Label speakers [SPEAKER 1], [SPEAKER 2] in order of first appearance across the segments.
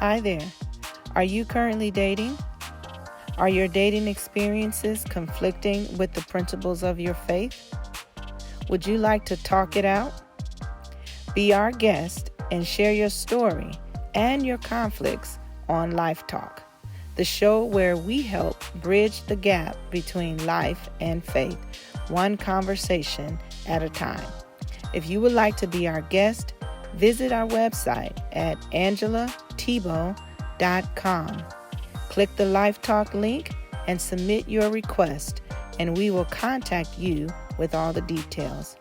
[SPEAKER 1] Hi there. Are you currently dating? Are your dating experiences conflicting with the principles of your faith? Would you like to talk it out? Be our guest and share your story and your conflicts on Life Talk, the show where we help bridge the gap between life and faith, one conversation at a time. If you would like to be our guest, visit our website at AngelaThibeaux.com. Click the Life Talk link and submit your request, and we will contact you with all the details.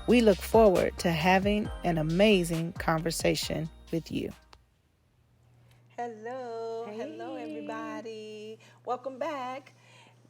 [SPEAKER 1] We look forward to having an amazing conversation with you. Hello, hello everybody. Welcome back.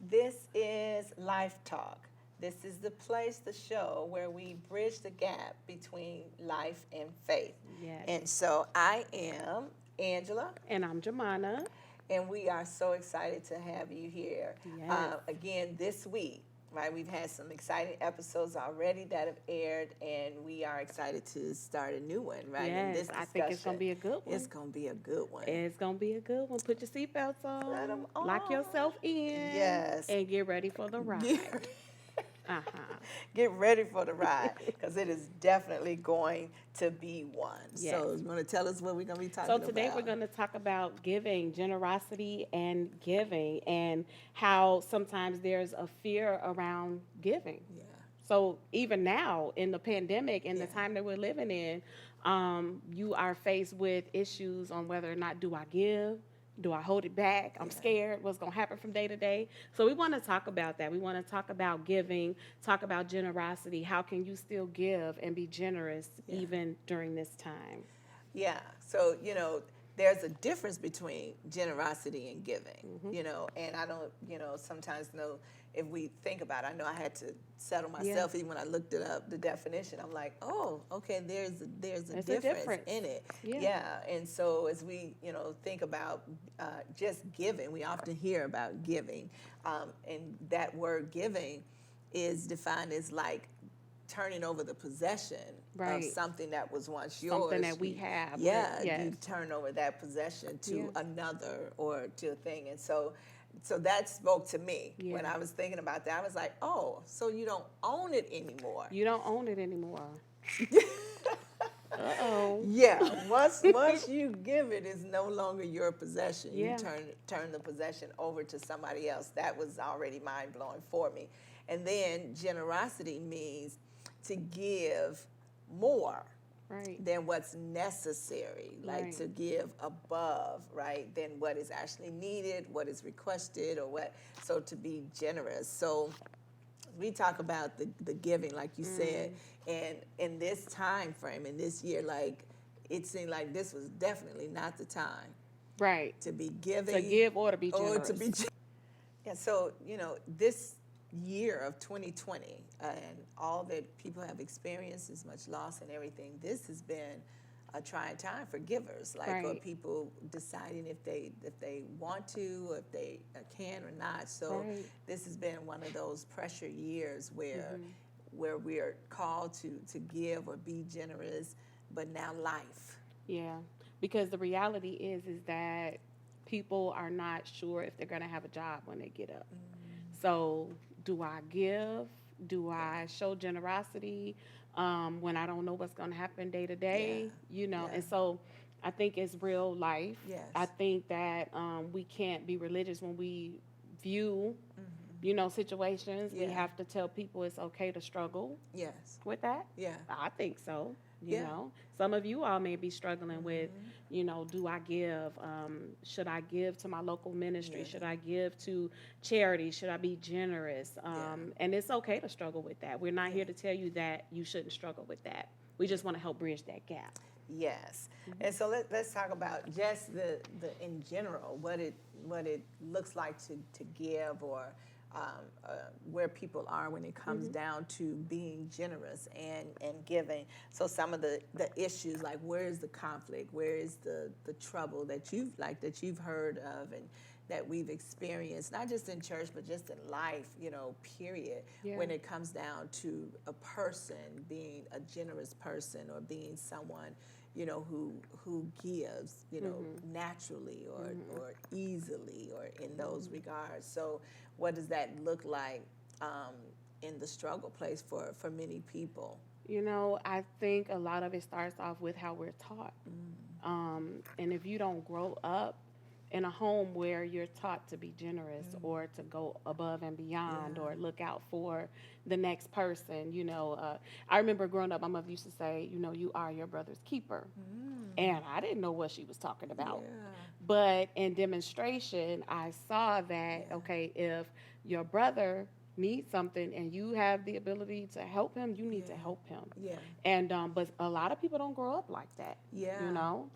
[SPEAKER 1] This is Life Talk. This is the place, the show where we bridge the gap between life and faith.
[SPEAKER 2] Yes.
[SPEAKER 1] And so I am Angela.
[SPEAKER 2] And I'm Juamona.
[SPEAKER 1] And we are so excited to have you here
[SPEAKER 2] Yes.
[SPEAKER 1] again this week. Right, we've had some exciting episodes already that have aired, and we are excited to start a new one. Right, in this
[SPEAKER 2] Yes, I think it's gonna be a good one.
[SPEAKER 1] It's gonna be a good one.
[SPEAKER 2] It's gonna be a good one. Put your seatbelts on.
[SPEAKER 1] Let 'em
[SPEAKER 2] Lock
[SPEAKER 1] on.
[SPEAKER 2] yourself in.
[SPEAKER 1] Yes.
[SPEAKER 2] And get ready for the ride.
[SPEAKER 1] Get ready for the ride, because it is definitely going to be one.
[SPEAKER 2] Yes.
[SPEAKER 1] So you want to tell us what we're going to be talking about?
[SPEAKER 2] So today we're going to talk about giving, generosity and giving, and how sometimes there's a fear around giving.
[SPEAKER 1] Yeah.
[SPEAKER 2] So even now in the pandemic and the time that we're living in, you are faced with issues on whether or not do I give? Do I hold it back? I'm scared. What's going to happen from day to day? So we want to talk about that. We want to talk about giving, talk about generosity. How can you still give and be generous even during this time?
[SPEAKER 1] Yeah. So, there's a difference between generosity and giving, and I don't, sometimes know if we think about it. I know I had to settle myself even when I looked it up, the definition. I'm like, oh, okay, there's a difference in it. Yeah. And so as we, think about just giving, we often hear about giving, and that word giving is defined as like turning over the possession of something that was once yours.
[SPEAKER 2] Something that we have.
[SPEAKER 1] Yeah, you turn over that possession to another or to a thing. And so that spoke to me when I was thinking about that. I was like, oh, so you don't own it anymore.
[SPEAKER 2] You don't own it anymore. Uh-oh.
[SPEAKER 1] Yeah, once you give it, it's no longer your possession. You turn the possession over to somebody else. That was already mind-blowing for me. And then generosity means to give more than what's necessary, like to give above, than what is actually needed, what is requested, or what. So to be generous. So we talk about the giving, like you said, and in this time frame, in this year, like it seemed like this was definitely not the time, to be giving,
[SPEAKER 2] to give or to be generous.
[SPEAKER 1] Or to be. Yeah. So this year of 2020 and all that people have experienced, as much loss and everything, this has been a trying time for givers, or people deciding if they want to, or if they can or not. So this has been one of those pressure years where we are called to give or be generous, but now life.
[SPEAKER 2] Yeah, because the reality is that people are not sure if they're going to have a job when they get up. So do I give? Do I show generosity when I don't know what's going to happen day to day? And so I think it's real life.
[SPEAKER 1] Yes.
[SPEAKER 2] I think that we can't be religious when we view, situations. We have to tell people it's okay to struggle with that.
[SPEAKER 1] Yeah.
[SPEAKER 2] I think so. You know, some of you all may be struggling with, do I give? Should I give to my local ministry? Should I give to charity? Should I be generous? And it's okay to struggle with that. We're not here to tell you that you shouldn't struggle with that. We just want to help bridge that gap.
[SPEAKER 1] Yes. And so let's talk about just the in general, what it looks like to give, or where people are when it comes down to being generous and giving. So some of the issues, like where is the conflict, where is the trouble that you've heard of and that we've experienced, not just in church, but just in life, period, when it comes down to a person being a generous person or being someone, who gives, naturally or easily or in those regards. So what does that look like in the struggle place for many people?
[SPEAKER 2] I think a lot of it starts off with how we're taught. And if you don't grow up in a home where you're taught to be generous or to go above and beyond or look out for the next person, I remember growing up, my mother used to say, you are your brother's keeper. And I didn't know what she was talking about.
[SPEAKER 1] Yeah.
[SPEAKER 2] But in demonstration, I saw that, okay, if your brother needs something and you have the ability to help him, you need to help him.
[SPEAKER 1] Yeah.
[SPEAKER 2] And but a lot of people don't grow up like that.
[SPEAKER 1] Yeah.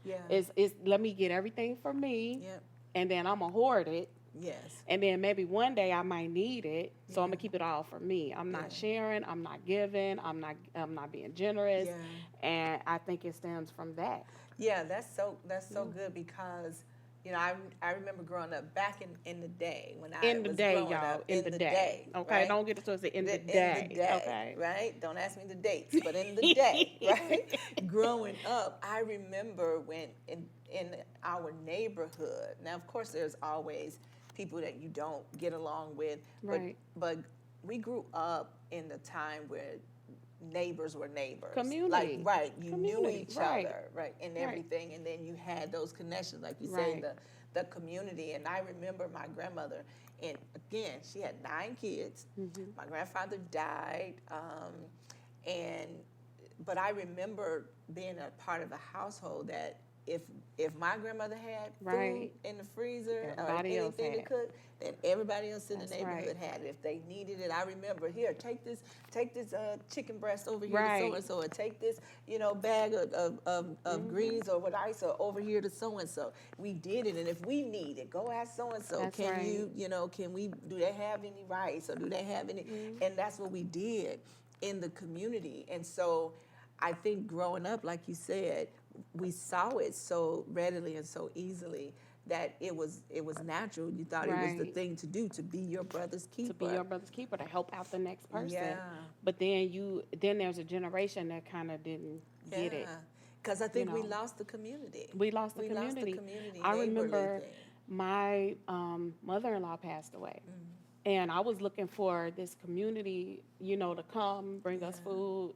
[SPEAKER 1] Yeah.
[SPEAKER 2] It's let me get everything for me.
[SPEAKER 1] Yep.
[SPEAKER 2] And then I'm gonna hoard it.
[SPEAKER 1] Yes.
[SPEAKER 2] And then maybe one day I might need it, so I'm gonna keep it all for me. I'm not sharing. I'm not giving. I'm not being generous.
[SPEAKER 1] Yeah.
[SPEAKER 2] And I think it stems from that.
[SPEAKER 1] Yeah, that's so good because I remember growing up back in the day when I was growing up.
[SPEAKER 2] In the day. Okay,
[SPEAKER 1] right?
[SPEAKER 2] Don't get it twisted. In the day. Okay.
[SPEAKER 1] Right? Don't ask me the dates, but in the day, right? Growing up, I remember when in our neighborhood. Now, of course, there's always people that you don't get along with, but we grew up in the time where neighbors were neighbors.
[SPEAKER 2] Community.
[SPEAKER 1] You knew each other, and everything, and then you had those connections, like you say, the community. And I remember my grandmother, and again, she had 9 kids. My grandfather died, but I remember being a part of a household that if my grandmother had food in the freezer or anything to cook, then everybody else in the neighborhood had it. If they needed it, I remember, here, take this chicken breast over here to so-and-so, or take this, bag of greens or rice over here to so-and-so. We did it, and if we need it, go ask so-and-so, do they have any rice, or do they have any, and that's what we did in the community. And so I think growing up, like you said, we saw it so readily and so easily that it was natural. You thought it was the thing to do, to be your brother's keeper.
[SPEAKER 2] To be your brother's keeper, to help out the next person.
[SPEAKER 1] Yeah.
[SPEAKER 2] But then there's a generation that kind of didn't get it.
[SPEAKER 1] Because I think we lost the community.
[SPEAKER 2] We lost the community. I remember my mother-in-law passed away. And I was looking for this community, to come, bring us food.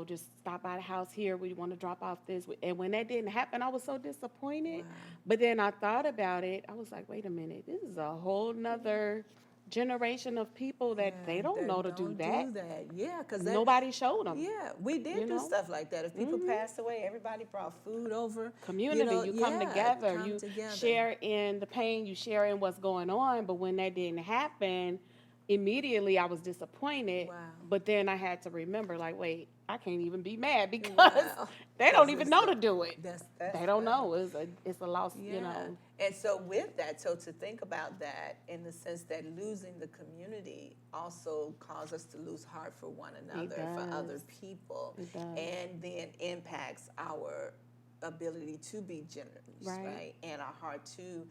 [SPEAKER 2] Just stop by the house here. We want to drop off this. And when that didn't happen, I was so disappointed. Wow. But then I thought about it. I was like, wait a minute. This is a whole nother generation of people that they don't know to do that.
[SPEAKER 1] Yeah, because
[SPEAKER 2] nobody showed them.
[SPEAKER 1] Yeah, we did do stuff like that. If people passed away, everybody brought food over.
[SPEAKER 2] Community, you come together. You share in the pain. You share in what's going on. But when that didn't happen, immediately I was disappointed, but then I had to remember, like, wait, I can't even be mad because they don't even know to do it. They don't know. It's a loss,
[SPEAKER 1] And so with that, to think about that in the sense that losing the community also causes us to lose heart for one another, for other people, and then impacts our ability to be generous, right? And our heart to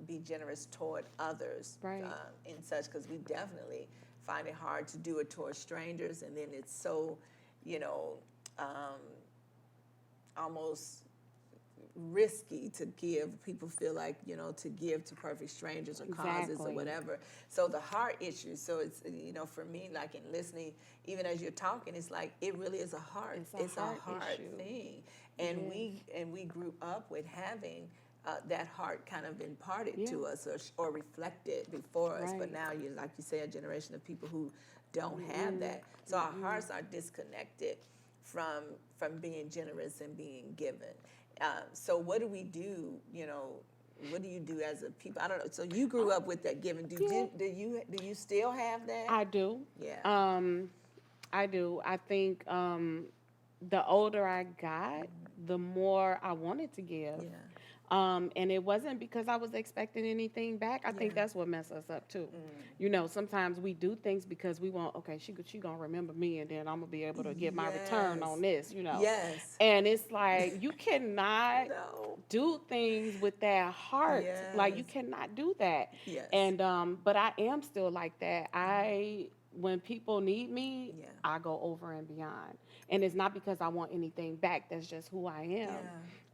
[SPEAKER 1] be generous toward others, and such, because we definitely find it hard to do it towards strangers, and then it's so, almost risky to give. People feel like, to give to perfect strangers or causes or whatever. So the heart issue, so it's, for me, like in listening, even as you're talking, it's like, it really is a heart. It's a heart thing. And we grew up with having that heart kind of imparted to us or reflected before us. But now, like you say, a generation of people who don't have that. So our hearts are disconnected from being generous and being given. So what do we do, what do you do as a people? I don't know. So you grew up with that giving. Do you still have that?
[SPEAKER 2] I do.
[SPEAKER 1] Yeah.
[SPEAKER 2] I do. I think the older I got, the more I wanted to give. Yeah. And it wasn't because I was expecting anything back. I think that's what messes us up too. Sometimes we do things because we want, okay, she gonna remember me, and then I'm gonna be able to get my return on this,
[SPEAKER 1] Yes.
[SPEAKER 2] And it's like, you cannot do things with that heart. Yes. Like, you cannot do that. Yes. And but I am still like that. when people need me, I go over and beyond. And it's not because I want anything back. That's just who I am.
[SPEAKER 1] Yeah.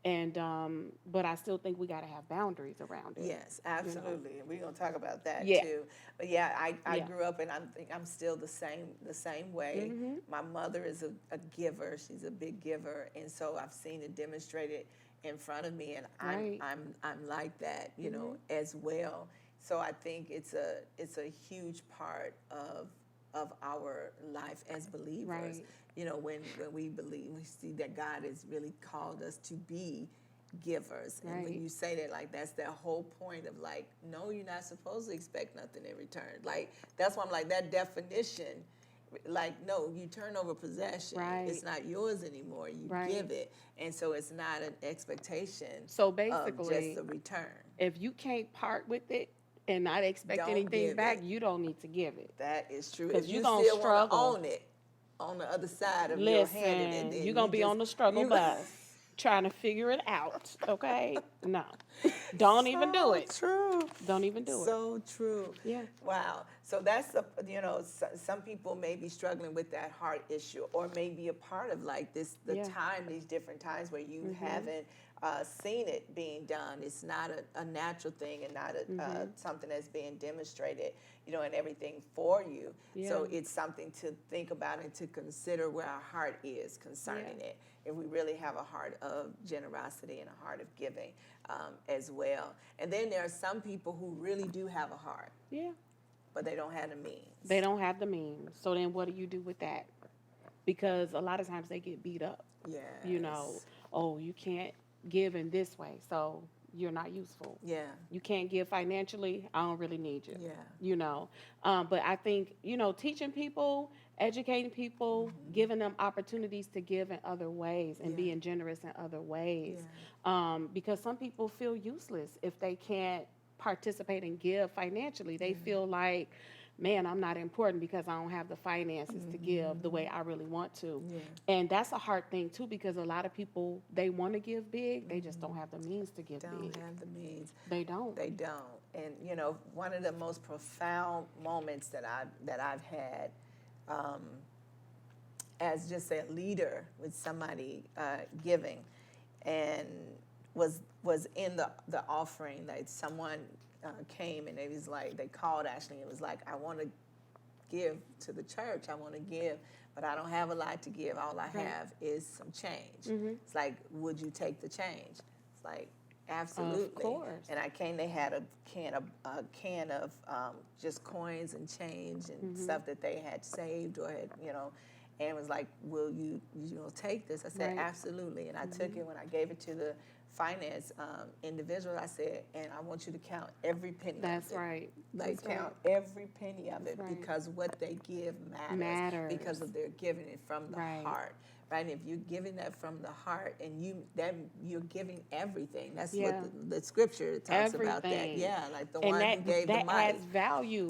[SPEAKER 2] And but I still think we got to have boundaries around it.
[SPEAKER 1] Yes, absolutely. And we're going to talk about that
[SPEAKER 2] Yeah.
[SPEAKER 1] too. But yeah, I grew up, and I'm still the same way.
[SPEAKER 2] Mm-hmm.
[SPEAKER 1] My mother is a giver. She's a big giver, and so I've seen it demonstrated in front of me, and I'm like that, you know, as well. So I think it's a huge part of our life as believers.
[SPEAKER 2] Right.
[SPEAKER 1] You know, when we believe, we see that God has really called us to be givers. And when you say that, like, that's the whole point of, like, no, you're not supposed to expect nothing in return. Like, that's why I'm like, that definition, like, no, you turn over possession.
[SPEAKER 2] Right.
[SPEAKER 1] It's not yours anymore. You give it. And so it's not an expectation
[SPEAKER 2] so basically,
[SPEAKER 1] of just a return.
[SPEAKER 2] If you can't part with it and not expect anything back, you don't need to give it.
[SPEAKER 1] That is true.
[SPEAKER 2] Because
[SPEAKER 1] if you
[SPEAKER 2] gonna
[SPEAKER 1] still
[SPEAKER 2] struggle.
[SPEAKER 1] Want to own it on the other side of your hand, and then
[SPEAKER 2] you're going to be on the struggle bus trying to figure it out, okay? No. Don't even do it.
[SPEAKER 1] True.
[SPEAKER 2] Don't even do it.
[SPEAKER 1] So true.
[SPEAKER 2] Yeah.
[SPEAKER 1] Wow. So that's, some people may be struggling with that heart issue, or maybe a part of, like, these different times where you haven't seen it being done. It's not a natural thing, and not something that's being demonstrated, and everything for you.
[SPEAKER 2] Yeah.
[SPEAKER 1] So it's something to think about and to consider where our heart is concerning it. If we really have a heart of generosity and a heart of giving as well. And then there are some people who really do have a heart. Yeah. But they don't have the means.
[SPEAKER 2] They don't have the means. So then what do you do with that? Because a lot of times they get beat up.
[SPEAKER 1] Yes.
[SPEAKER 2] Oh, you can't give in this way, so you're not useful.
[SPEAKER 1] Yeah.
[SPEAKER 2] You can't give financially, I don't really need you.
[SPEAKER 1] Yeah.
[SPEAKER 2] But I think, teaching people, educating people, giving them opportunities to give in other ways and being generous in other ways. Yeah. Because some people feel useless if they can't participate and give financially. They feel like, man, I'm not important because I don't have the finances to give the way I really want to. Yeah. And that's a hard thing too, because a lot of people, they want to give big, they just don't have the means to give big.
[SPEAKER 1] Don't have the means.
[SPEAKER 2] They don't.
[SPEAKER 1] They don't. And one of the most profound moments that I've had as just a leader with somebody giving, and was in the offering. Like, someone came, and they called actually. It was like, I want to give to the church. I want to give, but I don't have a lot to give. All I have is some change. It's like, would you take the change? It's like, absolutely.
[SPEAKER 2] Of course.
[SPEAKER 1] And I came. They had a can of just coins and change and stuff that they had saved or had, and it was like, will you take this? I said, absolutely. And I took it. When I gave it to the finance individual, I said, and I want you to count every penny of it.
[SPEAKER 2] That's right.
[SPEAKER 1] Like, count every penny of it, because what they give matters. Because of their giving it from the heart. Right? And if you're giving that from the heart, and you're giving everything. That's what the scripture talks about that. Yeah, like the one who gave the money.
[SPEAKER 2] That adds value,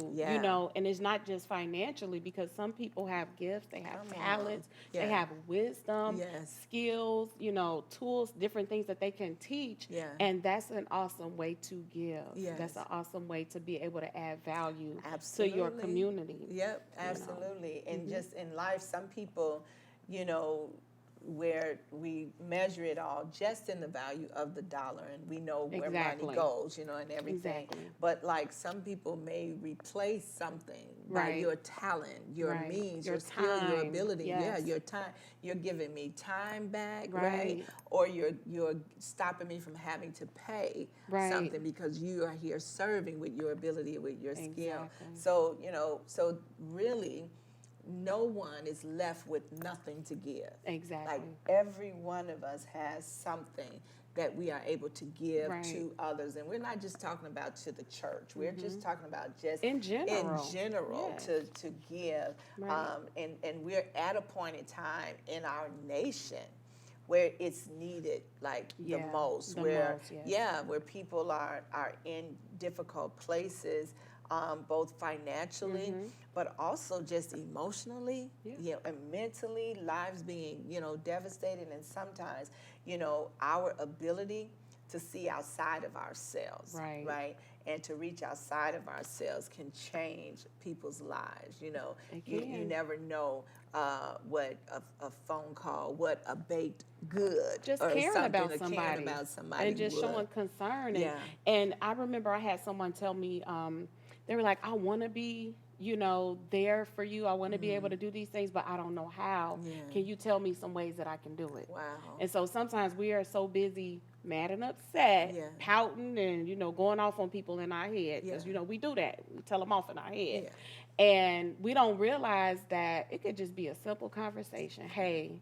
[SPEAKER 2] and it's not just financially, because some people have gifts, they have talents, they have wisdom, skills, tools, different things that they can teach. Yeah. And that's an awesome way to give. Yes. That's an awesome way to be able to add value to your community.
[SPEAKER 1] Yep, absolutely. And just in life, some people, where we measure it all just in the value of the dollar, and we know where money goes, and everything. But, like, some people may replace something by your talent, your means, your skill, your ability. Yeah, your time. You're giving me time back, right? Or you're stopping me from having to pay something because you are here serving with your ability, with your skill. So, so really, no one is left with nothing to give.
[SPEAKER 2] Exactly.
[SPEAKER 1] Like, every one of us has something that we are able to give to others. And we're not just talking about to the church. We're just talking about just
[SPEAKER 2] in general
[SPEAKER 1] to give. And we're at a point in time in our nation where it's needed, like, the most. Where people are in difficult places. Both financially, but also just emotionally, and mentally, lives being, devastated, and sometimes, our ability to see outside of ourselves, right? and to reach outside of ourselves can change people's lives. You know, you never know what a phone call, what a baked good,
[SPEAKER 2] just
[SPEAKER 1] or
[SPEAKER 2] caring about
[SPEAKER 1] somebody
[SPEAKER 2] and just
[SPEAKER 1] would.
[SPEAKER 2] showing concern.
[SPEAKER 1] Yeah.
[SPEAKER 2] And I remember I had someone tell me, they were like, I want to be, there for you. I want to be able to do these things, but I don't know how.
[SPEAKER 1] Yeah.
[SPEAKER 2] Can you tell me some ways that I can do it?
[SPEAKER 1] Wow.
[SPEAKER 2] And so sometimes we are so busy, mad and upset,
[SPEAKER 1] Yeah.
[SPEAKER 2] pouting and, going off on people in our head. Because,
[SPEAKER 1] Yeah.
[SPEAKER 2] We do that. We tell them off in our head.
[SPEAKER 1] Yeah.
[SPEAKER 2] And we don't realize that it could just be a simple conversation. Hey,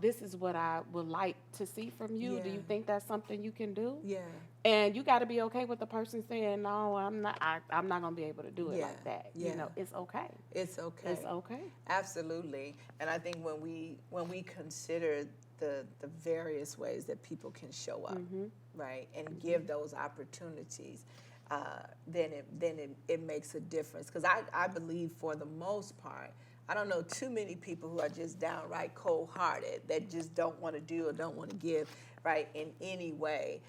[SPEAKER 2] this is what I would like to see from you.
[SPEAKER 1] Yeah.
[SPEAKER 2] Do you think that's something you can do?
[SPEAKER 1] Yeah.
[SPEAKER 2] And you got to be okay with the person saying, no, I'm not going to be able to do it like that.
[SPEAKER 1] Yeah.
[SPEAKER 2] It's okay.
[SPEAKER 1] It's okay.
[SPEAKER 2] It's okay.
[SPEAKER 1] Absolutely. And I think when we consider the various ways that people can show up, right, and give those opportunities, then it makes a difference. Because I believe for the most part, I don't know too many people who are just downright cold-hearted that just don't want to do or don't want to give, right, in any way.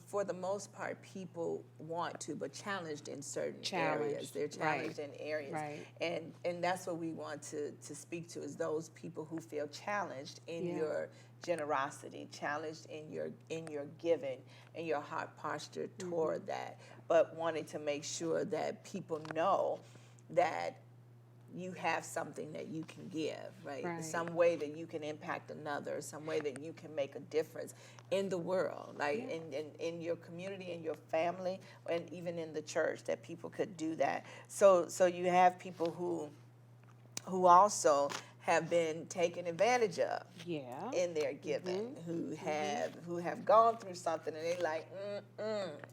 [SPEAKER 1] For the most part, people want to, but challenged in certain areas. They're challenged in areas.
[SPEAKER 2] Right.
[SPEAKER 1] And that's what we want to speak to, is those people who feel challenged in your generosity, challenged in your giving, and your heart posture toward that, but wanting to make sure that people know that you have something that you can give, right? Some way that you can impact another, some way that you can make a difference in the world, like in your community, in your family, and even in the church, that people could do that. So you have people who also have been taken advantage of in their giving, who have gone through something and they like,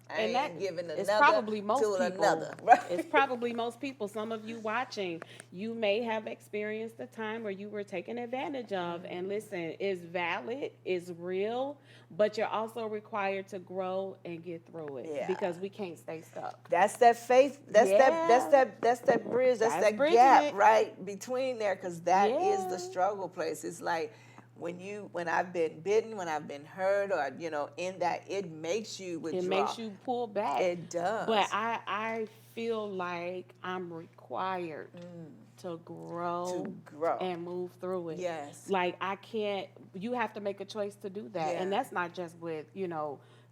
[SPEAKER 1] I ain't giving another to another. Right?
[SPEAKER 2] It's probably most people. Some of you watching, you may have experienced a time where you were taken advantage of. And listen, it's valid, it's real, but you're also required to grow and get through it because we can't stay stuck.
[SPEAKER 1] That's that faith. That's that bridge. That's that gap right between there, because that is the struggle place. It's like when I've been bitten, when I've been hurt, or in that, it makes you withdraw.
[SPEAKER 2] It makes you pull back.
[SPEAKER 1] It does.
[SPEAKER 2] But I feel like I'm required to grow and move through it.
[SPEAKER 1] Yes.
[SPEAKER 2] Like I can't. You have to make a choice to do that, and that's not just with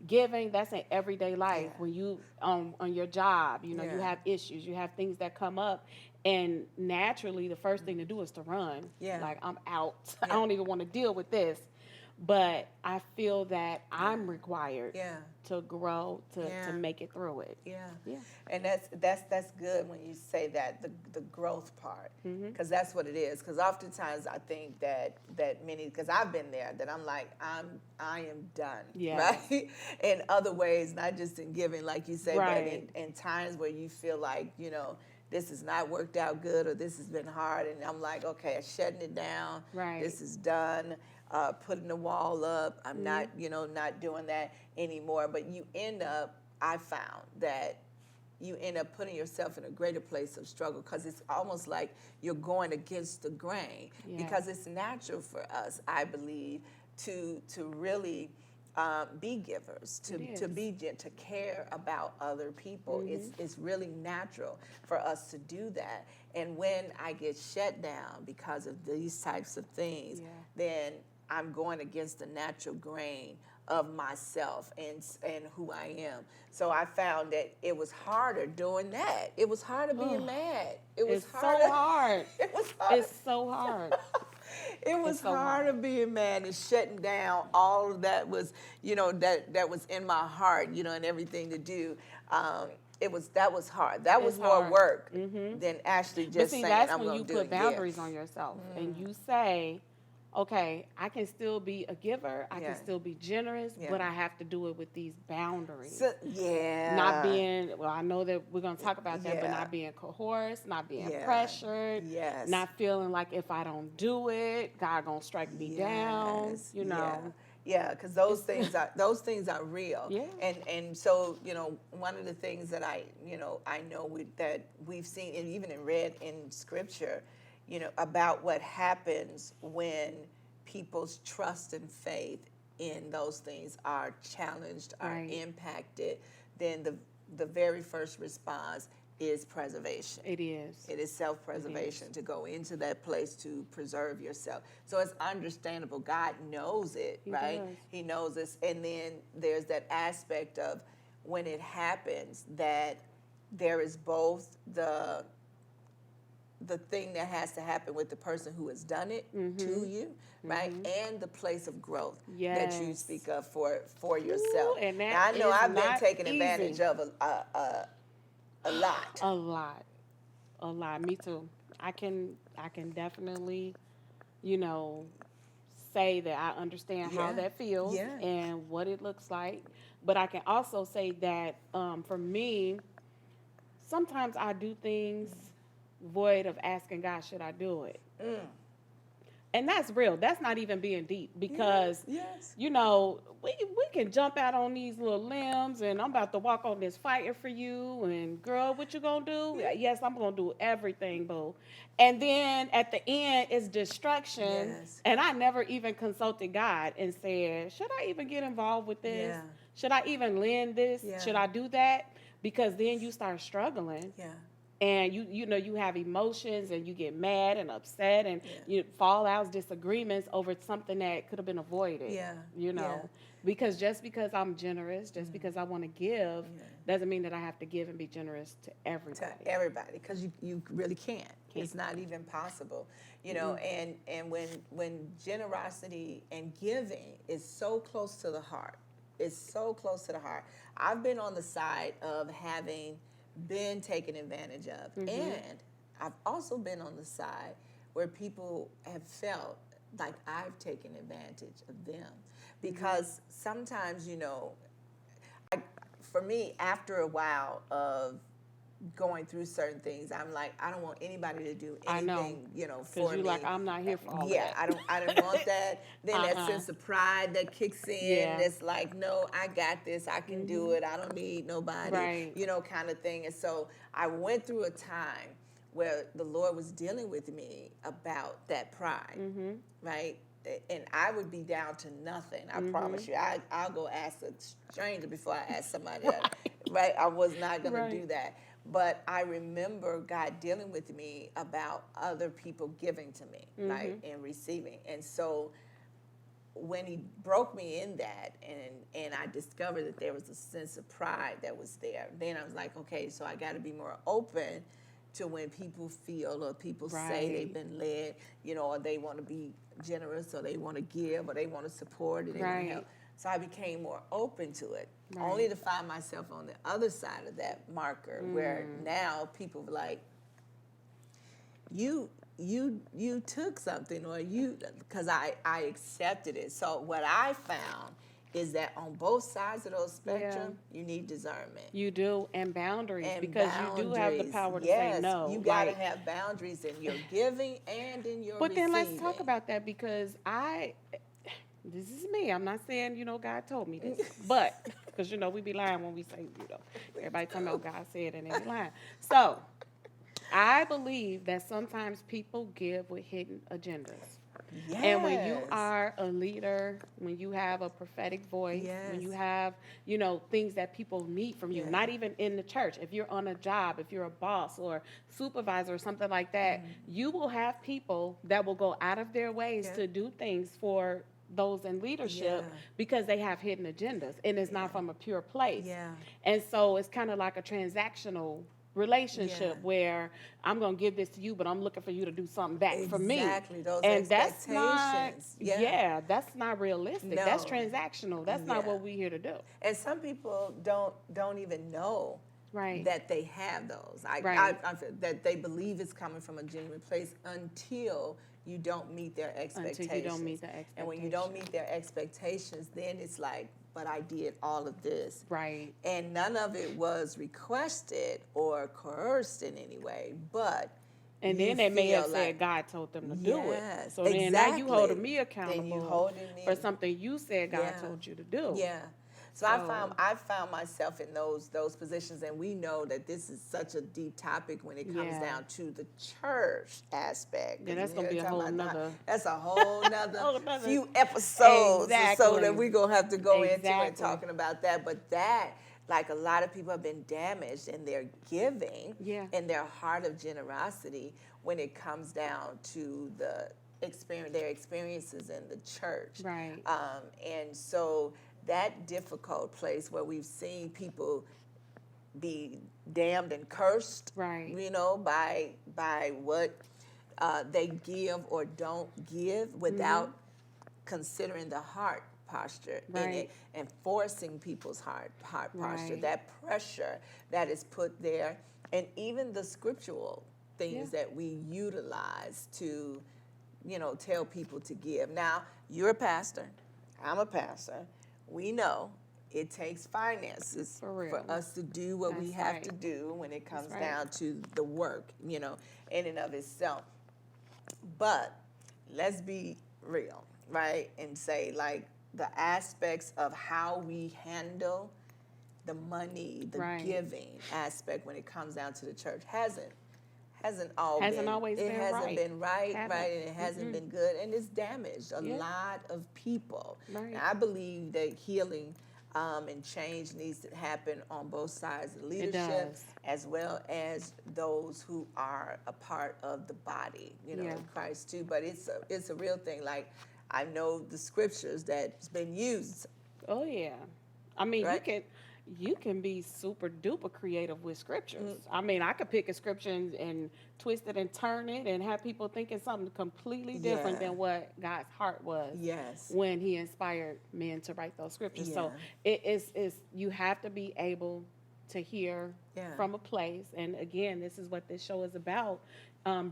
[SPEAKER 2] giving. That's in everyday life. When you on your job, you have issues, you have things that come up. And naturally, the first thing to do is to run. Yeah. Like, I'm out. I don't even want to deal with this. But I feel that I'm required to grow, to make it through it.
[SPEAKER 1] Yeah. And that's good when you say that, the growth part. Because that's what it is. Because oftentimes I think that many, because I've been there, that I'm like, I am done. Right? In other ways, not just in giving, like you said, but in times where you feel like, this has not worked out good, or this has been hard, and I'm like, okay, I'm shutting it down. Right. This is done. Putting the wall up. I'm not, not doing that anymore. But you end up, I found that you end up putting yourself in a greater place of struggle, because it's almost like you're going against the grain. Because it's natural for us, I believe, to really be givers, to care about other people. It's really natural for us to do that. And when I get shut down because of these types of things, then I'm going against the natural grain of myself and who I am. So I found that it was harder doing that. It was harder being mad.
[SPEAKER 2] It's so hard.
[SPEAKER 1] It was hard.
[SPEAKER 2] It's so hard.
[SPEAKER 1] It was harder being mad and shutting down all of that was, that was in my heart, and everything to do. That was hard. That was more work than actually just saying, I'm going to do it.
[SPEAKER 2] That's when you put boundaries on yourself and you say, okay, I can still be a giver, I can still be generous, but I have to do it with these boundaries.
[SPEAKER 1] So,
[SPEAKER 2] not being, I know that we're going to talk about that, but not being coerced, not being pressured, not feeling like if I don't do it, God going to strike me down,
[SPEAKER 1] Yeah, because those things are real. Yeah. And so, one of the things that I know that we've seen, and even read in Scripture, about what happens when people's trust and faith in those things are challenged, are impacted, then the very first response is preservation.
[SPEAKER 2] It is.
[SPEAKER 1] It is self-preservation, to go into that place to preserve yourself. So it's understandable. God knows it, right?
[SPEAKER 2] Does.
[SPEAKER 1] He knows this. And then there's that aspect of when it happens that there is both the thing that has to happen with the person who has done it to you, right? And the place of growth that you speak of for yourself.
[SPEAKER 2] Ooh, and that
[SPEAKER 1] now, I know
[SPEAKER 2] is
[SPEAKER 1] I've been
[SPEAKER 2] not
[SPEAKER 1] taken
[SPEAKER 2] easy.
[SPEAKER 1] advantage of a lot.
[SPEAKER 2] A lot. Me too. I can definitely, say that I understand how that feels and what it looks like. But I can also say that for me, sometimes I do things void of asking God, should I do it? And that's real. That's not even being deep because, we can jump out on these little limbs and I'm about to walk on this fire for you. And girl, what you gonna do? Yes, I'm gonna do everything, boo. And then at the end, it's destruction.
[SPEAKER 1] Yes.
[SPEAKER 2] And I never even consulted God and said, should I even get involved with this?
[SPEAKER 1] Yeah.
[SPEAKER 2] Should I even lend this?
[SPEAKER 1] Yeah.
[SPEAKER 2] Should I do that? Because then you start struggling.
[SPEAKER 1] Yeah.
[SPEAKER 2] And you have emotions and you get mad and upset and you fallouts, disagreements over something that could have been avoided. Because just because I'm generous, just because I want to give, doesn't mean that I have to give and be generous to everybody.
[SPEAKER 1] To everybody, because you really can't. It's not even possible. And when generosity and giving is so close to the heart, it's so close to the heart. I've been on the side of having been taken advantage of. And I've also been on the side where people have felt like I've taken advantage of them. Because sometimes, for me, after a while of going through certain things, I'm like, I don't want anybody to do anything, for me.
[SPEAKER 2] Because like, I'm not here for all
[SPEAKER 1] that. I don't want that. Then that sense of pride that kicks in. That's like, no, I got this. I can do it. I don't need nobody. Kind of thing. And so I went through a time where the Lord was dealing with me about that pride, right? And I would be down to nothing. I promise you. I'll go ask a stranger before I ask somebody else, right? I was not going to do that. But I remember God dealing with me about other people giving to me, right, and receiving. And so when he broke me in that and I discovered that there was a sense of pride that was there, then I was like, okay, so I got to be more open to when people feel or people say they've been led, or they want to be generous or they want to give or they want to support or they want to help. So I became more open to it, only to find myself on the other side of that marker where now people are like, you took something or because I accepted it. So what I found is that on both sides of those spectrum, you need discernment.
[SPEAKER 2] You do, and boundaries, because you do have the power to say no.
[SPEAKER 1] You got to have boundaries in your giving and in your receiving.
[SPEAKER 2] Then let's talk about that because this is me. I'm not saying, God told me this. But, because, we be lying when we say, everybody talking about God said and they be lying. So, I believe that sometimes people give with hidden agendas. Yes. And when you are a leader, when you have a prophetic voice, when you have, things that people need from you, not even in the church, if you're on a job, if you're a boss or supervisor or something like that, you will have people that will go out of their ways to do things for those in leadership because they have hidden agendas and it's not from a pure place. And so it's kind of like a transactional relationship where I'm going to give this to you, but I'm looking for you to do something back for me.
[SPEAKER 1] Exactly, those
[SPEAKER 2] and
[SPEAKER 1] expectations.
[SPEAKER 2] That's not realistic. No. That's transactional. That's not what we're here to do.
[SPEAKER 1] And some people don't even know that they have those. That they believe it's coming from a genuine place until you don't meet their expectations.
[SPEAKER 2] Until you don't meet their expectations.
[SPEAKER 1] And when you don't meet their expectations, then it's like, but I did all of this.
[SPEAKER 2] Right.
[SPEAKER 1] And none of it was requested or coerced in any way, but
[SPEAKER 2] and then they may have said God told them to do it. So then now you holding me accountable for something you said God told you to do.
[SPEAKER 1] Yeah. So I found myself in those positions, and we know that this is such a deep topic when it comes down to the church aspect.
[SPEAKER 2] Yeah, that's gonna be a whole nother.
[SPEAKER 1] That's a whole nother few episodes, so that we're gonna have to go into and talking about that. But that like a lot of people have been damaged in their giving,
[SPEAKER 2] Yeah.
[SPEAKER 1] in their heart of generosity, when it comes down to their experiences in the church.
[SPEAKER 2] Right.
[SPEAKER 1] And so that difficult place where we've seen people be damned and cursed,
[SPEAKER 2] Right.
[SPEAKER 1] you know, by what they give or don't give, without considering the heart posture in
[SPEAKER 2] Right.
[SPEAKER 1] it, and forcing people's heart posture,
[SPEAKER 2] Right.
[SPEAKER 1] that pressure that is put there, and even the scriptural things that we utilize to, you know, tell people to give. Now, you're a pastor, I'm a pastor. We know it takes finances
[SPEAKER 2] For
[SPEAKER 1] us to do what we
[SPEAKER 2] That's
[SPEAKER 1] have
[SPEAKER 2] right.
[SPEAKER 1] to do when it comes
[SPEAKER 2] right.
[SPEAKER 1] down to the work, you know, in and of itself. But let's be real, right? And say, like, the aspects of how we handle the money, the
[SPEAKER 2] Right.
[SPEAKER 1] giving aspect when it comes down to the church hasn't always been right,
[SPEAKER 2] Haven't.
[SPEAKER 1] right, and it hasn't been good, and it's damaged a
[SPEAKER 2] Yeah.
[SPEAKER 1] lot of people.
[SPEAKER 2] Right.
[SPEAKER 1] And I believe that healing and change needs to happen on both sides of leadership,
[SPEAKER 2] does.
[SPEAKER 1] as well as those who are a part of the body, you know,
[SPEAKER 2] Yeah.
[SPEAKER 1] in Christ too. But it's a real thing. Like, I know the scriptures that's been used.
[SPEAKER 2] Oh yeah. I mean,
[SPEAKER 1] Right.
[SPEAKER 2] you can be super duper creative with scriptures. I mean, I could pick a scripture and twist it and turn it and have people thinking something completely different
[SPEAKER 1] Yeah.
[SPEAKER 2] than what God's heart was
[SPEAKER 1] Yes.
[SPEAKER 2] when He inspired men to write those scriptures. So
[SPEAKER 1] Yeah.
[SPEAKER 2] it's you have to be able to hear
[SPEAKER 1] Yeah.
[SPEAKER 2] from a place. And again, this is what this show is about.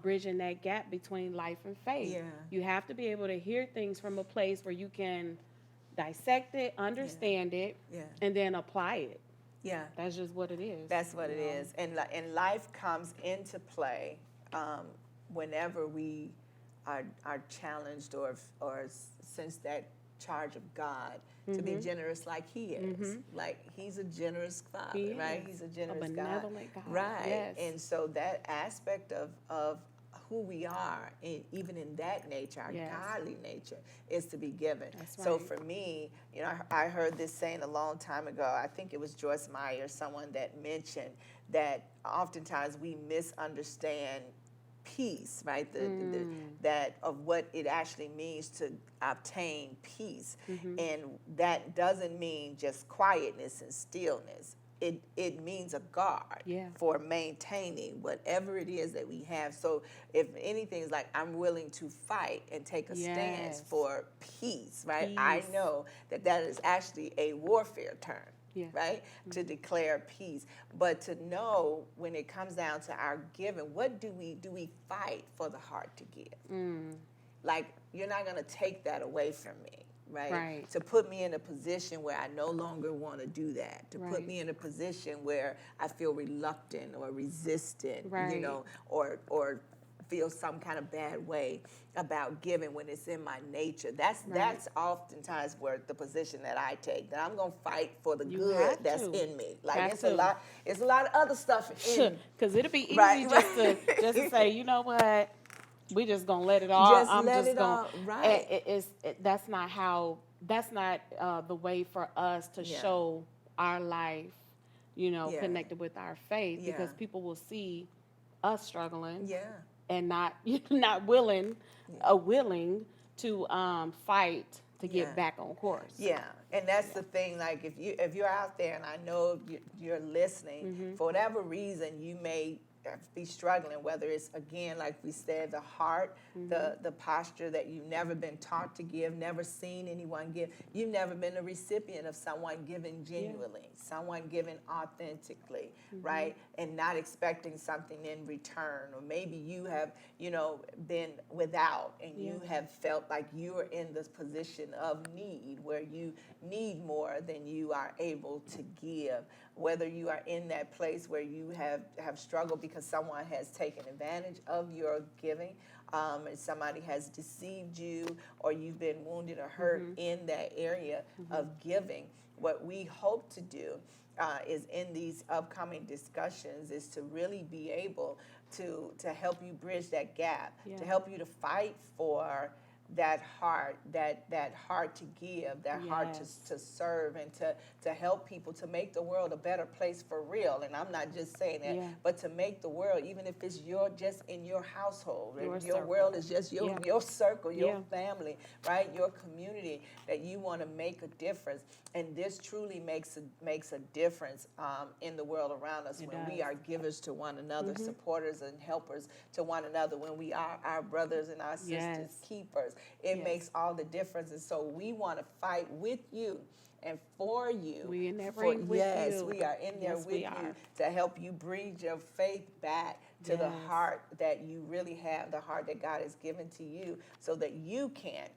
[SPEAKER 2] Bridging that gap between life and faith.
[SPEAKER 1] Yeah.
[SPEAKER 2] You have to be able to hear things from a place where you can dissect it, understand it,
[SPEAKER 1] Yeah.
[SPEAKER 2] and then apply it.
[SPEAKER 1] Yeah.
[SPEAKER 2] That's just what it is.
[SPEAKER 1] That's what it
[SPEAKER 2] you know?
[SPEAKER 1] is. And life comes into play whenever we are challenged or sense that charge of God to be generous like He is. Like, He's a generous Father,
[SPEAKER 2] He
[SPEAKER 1] right?
[SPEAKER 2] is.
[SPEAKER 1] He's a
[SPEAKER 2] A
[SPEAKER 1] generous
[SPEAKER 2] benevolent God.
[SPEAKER 1] Right.
[SPEAKER 2] Yes.
[SPEAKER 1] And so that aspect of who we are, and even in that nature, our
[SPEAKER 2] Yes.
[SPEAKER 1] godly nature, is to be given.
[SPEAKER 2] That's
[SPEAKER 1] So
[SPEAKER 2] right.
[SPEAKER 1] for me, you know, I heard this saying a long time ago. I think it was Joyce Meyer, someone that mentioned that oftentimes we misunderstand peace, right? That of what it actually means to obtain peace. And that doesn't mean just quietness and stillness. It means a guard
[SPEAKER 2] Yeah.
[SPEAKER 1] for maintaining whatever it is that we have. So if anything is like, I'm willing to fight and take a stance
[SPEAKER 2] Yes.
[SPEAKER 1] for peace, right? I
[SPEAKER 2] Peace.
[SPEAKER 1] know that is actually a warfare term.
[SPEAKER 2] Yeah.
[SPEAKER 1] Right? To declare peace. But to know when it comes down to our giving, what do we fight for the heart to give? Like, you're not going to take that away from me, right?
[SPEAKER 2] Right.
[SPEAKER 1] To put me in a position where I no longer want to do that. To put
[SPEAKER 2] Right.
[SPEAKER 1] me in a position where I feel reluctant or resistant, you
[SPEAKER 2] Right.
[SPEAKER 1] know, or feel some kind of bad way about giving when it's in my nature. That's oftentimes where the position that I take, that I'm gonna fight for the
[SPEAKER 2] You
[SPEAKER 1] good
[SPEAKER 2] have
[SPEAKER 1] that's
[SPEAKER 2] to.
[SPEAKER 1] in me. Like,
[SPEAKER 2] Have
[SPEAKER 1] it's
[SPEAKER 2] to.
[SPEAKER 1] a lot of other stuff in.
[SPEAKER 2] Because it'll be easy
[SPEAKER 1] Right,
[SPEAKER 2] just
[SPEAKER 1] right.
[SPEAKER 2] to say, you know what, we just gonna let it all.
[SPEAKER 1] Just
[SPEAKER 2] I'm
[SPEAKER 1] let
[SPEAKER 2] just
[SPEAKER 1] it
[SPEAKER 2] gonna.
[SPEAKER 1] all, right.
[SPEAKER 2] That's not how. That's not the way for us to
[SPEAKER 1] Yeah.
[SPEAKER 2] show our life, you know,
[SPEAKER 1] Yeah.
[SPEAKER 2] connected with our faith,
[SPEAKER 1] Yeah.
[SPEAKER 2] because people will see us struggling
[SPEAKER 1] Yeah.
[SPEAKER 2] and not willing to fight to get
[SPEAKER 1] Yeah.
[SPEAKER 2] back on course.
[SPEAKER 1] Yeah, and that's the thing. Like, if you're out there, and I know you're listening, for whatever reason, you may be struggling. Whether it's, again, like we said, the heart, the posture that you've never been taught to give, never seen anyone give. You've never been a recipient of someone giving genuinely, someone giving authentically, right, and not expecting something in return. Or maybe you have, you know, been without, and you have felt like you are in this position of need, where you need more than you are able to give. Whether you are in that place where you have struggled because someone has taken advantage of your giving, and somebody has deceived you, or you've been wounded or hurt in that area of giving, what we hope to do is, in these upcoming discussions, is to really be able to help you bridge that gap, to help you to fight for that heart to give, that heart to serve, and to help people, to make the world a better place for real. And I'm not just saying that, but to make the world, even if it's just in your household, your world is just your circle, your family, right? Your community, that you want to make a difference. And this truly makes a difference in the world around us when we are givers to one another, supporters and helpers to one another, when we are our brothers and our sisters keepers. It makes all the difference. And so we want to fight with you and for you.
[SPEAKER 2] We in that ring with you.
[SPEAKER 1] We are in there with you to help you breathe your faith back to the heart that you really have, the heart that God has given to you, so that you can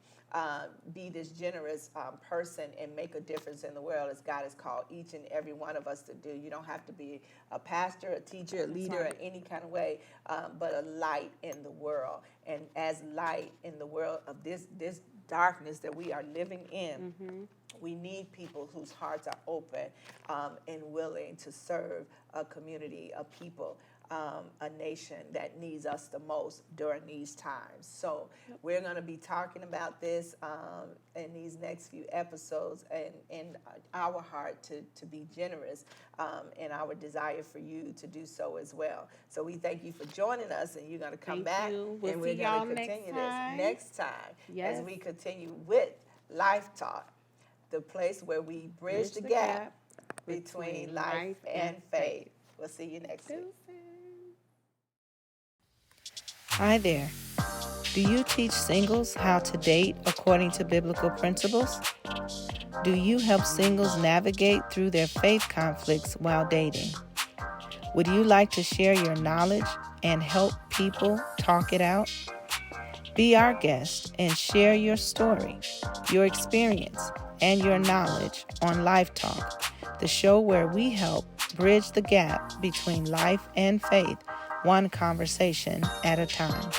[SPEAKER 1] be this generous person and make a difference in the world as God has called each and every one of us to do. You don't have to be a pastor, a teacher, a leader in any kind of way, but a light in the world. And as light in the world of this darkness that we are living in, we need people whose hearts are open and willing to serve a community of people, a nation that needs us the most during these times. So we're going to be talking about this in these next few episodes, and our heart to be generous, and our desire for you to do so as well. So we thank you for joining us, and you're going to come back, and we're going to continue this next time as we continue with Life Talk, the place where we bridge the gap between life and faith. We'll see you next week.
[SPEAKER 3] Hi there. Do you teach singles how to date according to biblical principles? Do you help singles navigate through their faith conflicts while dating? Would you like to share your knowledge and help people talk it out? Be our guest and share your story, your experience, and your knowledge on Life Talk, the show where we help bridge the gap between life and faith, one conversation at a time.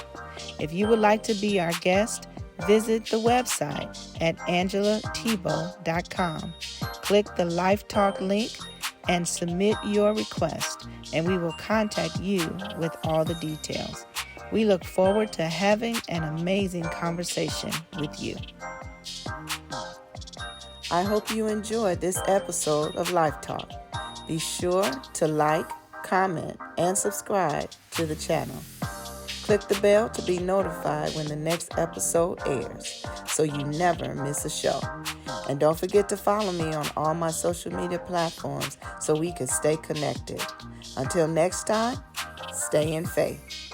[SPEAKER 3] If you would like to be our guest, visit the website at angelathibeaux.com. Click the Life Talk link and submit your request, and we will contact you with all the details. We look forward to having an amazing conversation with you. I hope you enjoyed this episode of Life Talk. Be sure to like, comment, and subscribe to the channel. Click the bell to be notified when the next episode airs, so you never miss a show. And don't forget to follow me on all my social media platforms so we can stay connected. Until next time, stay in faith.